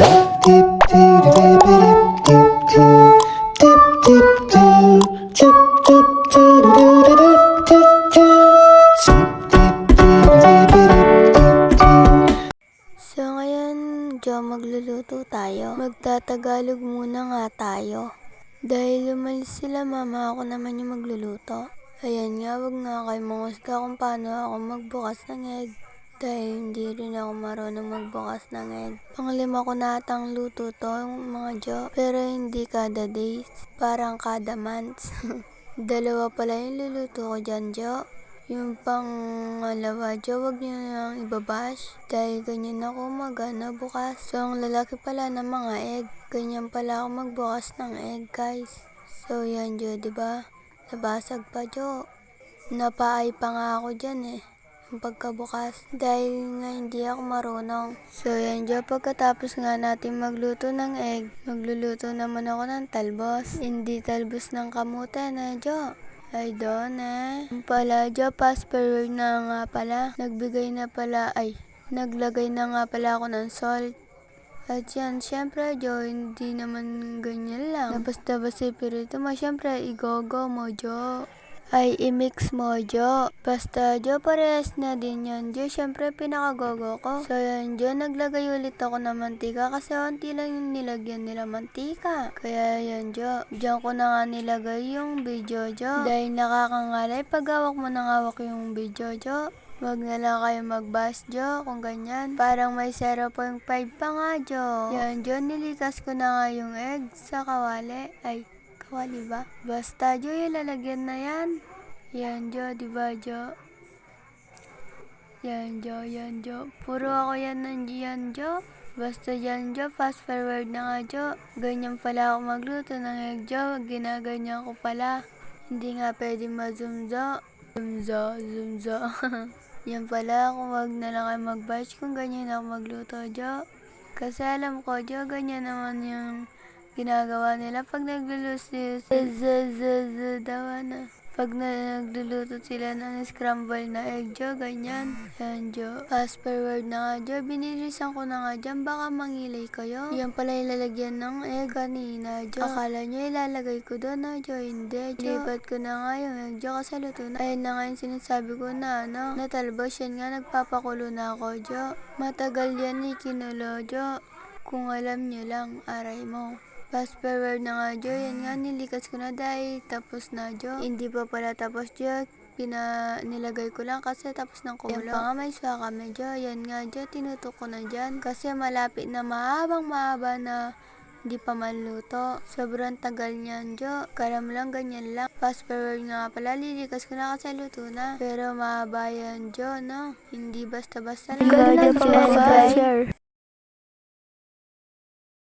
So ngayon, magluluto tayo. Magtatagalog muna nga tayo. Dahil umalis sila mama, ako naman yung magluluto. Ayan nga, wag nga kayo manghusga kung paano ako magbukas ng egg. Dahil hindi rin ako marunong magbukas ng egg. Panglima ko na atang luto to, mga Jo. Pero hindi kada days, parang kada months. Dalawa pala yung luluto ko dyan, Jo. Yung pangalawa, Jo, wag nyo nang ibabash. Dahil ganyan ako magana bukas. So, ang lalaki pala ng mga egg. Ganyan pala ako magbukas ng egg, guys. So, yan, Jo, diba? Nabasag pa, Jo. Napaay pa nga ako dyan eh. Yung pagkabukas. Dahil nga hindi ako marunong. So, yan, Jo. Pagkatapos nga natin magluto ng egg, magluluto naman ako ng talbos. Hindi talbos ng kamote na, Jo. Ay, doon eh. Pala, Jo, fast forward na nga pala. Naglagay na nga pala ako ng salt. At yan, syempre, Jo, hindi naman ganyan lang. Basta-basta pirito mo, syempre, igogo mo, Jo. Ay, i-mix mo, Jo. Basta, Jo, parehas na din yan, Jo. Syempre, pinakagogo ko. So, yan, Jo, naglagay ulit ako ng mantika kasi onti lang yung nilagyan nila mantika. Kaya, yan, Jo. Diyan ko na nga nilagay yung video, Jo. Dahil nakakangalay, pag hawak mo nang hawak yung video, Jo. Wag na lang kayo mag-bash, Jo, kung ganyan. Parang may 0.5 pa nga, Jo. Yan, Jo, nilikas ko na nga yung egg sa kawali. Ay, kawali ba? Basta, Jo, ilalagyan na yan. Yan, Jo, diba, Jo? Yan, Jo, yan, Jo. Puro ako yan nandiyan, Jo. Basta yan, Jo, fast forward na nga, Jo. Ganyan pala ako magluto ng egg, Jo. Ginaganyan ko pala. Hindi nga pwede ma-zoom-zo. Zoom-zo. Yan pala, kung wag na lang kayo mag-bash kung ganyan ako magluto, Jo. Kasi alam ko, Jo, ganyan naman yung ginagawa nila pag nagluluto Pag nagluluto sila ng scramble na egg, Jo, ganyan. Yan, Jo. Fast forward na nga, Jo. Binilisan ko na nga dyan, baka mangilay kayo. Yan pala ilalagyan ng egg kanina, Jo. Akala nyo ilalagay ko doon na, Jo. Hindi, Jo. Lipat ko na nga yung egg, Jo, kasi luto na. Ayun na nga yung sinasabi ko na, natalbos. Yan nga, nagpapakulo na ako, Jo. Matagal yan ikinulo, Jo. Kung alam nyo lang, aray mo. Fast forward na nga, Jo. Yan nga, nilikas ko na dahil tapos na, Jo. Hindi pa pala tapos, Jo. Nilagay ko lang kasi tapos ng kumulo. Yan pa nga, may suha kami, Jo. Yan nga, Jo. Tinutok ko na dyan. Kasi malapit na mahaba na hindi pa maluto. Sobrang tagal niyan, Jo. Kala mo lang, ganyan lang. Fast forward nga pala, lilikas ko na kasi luto na. Pero mahaba yan, Jo, no? Hindi basta-basta lang.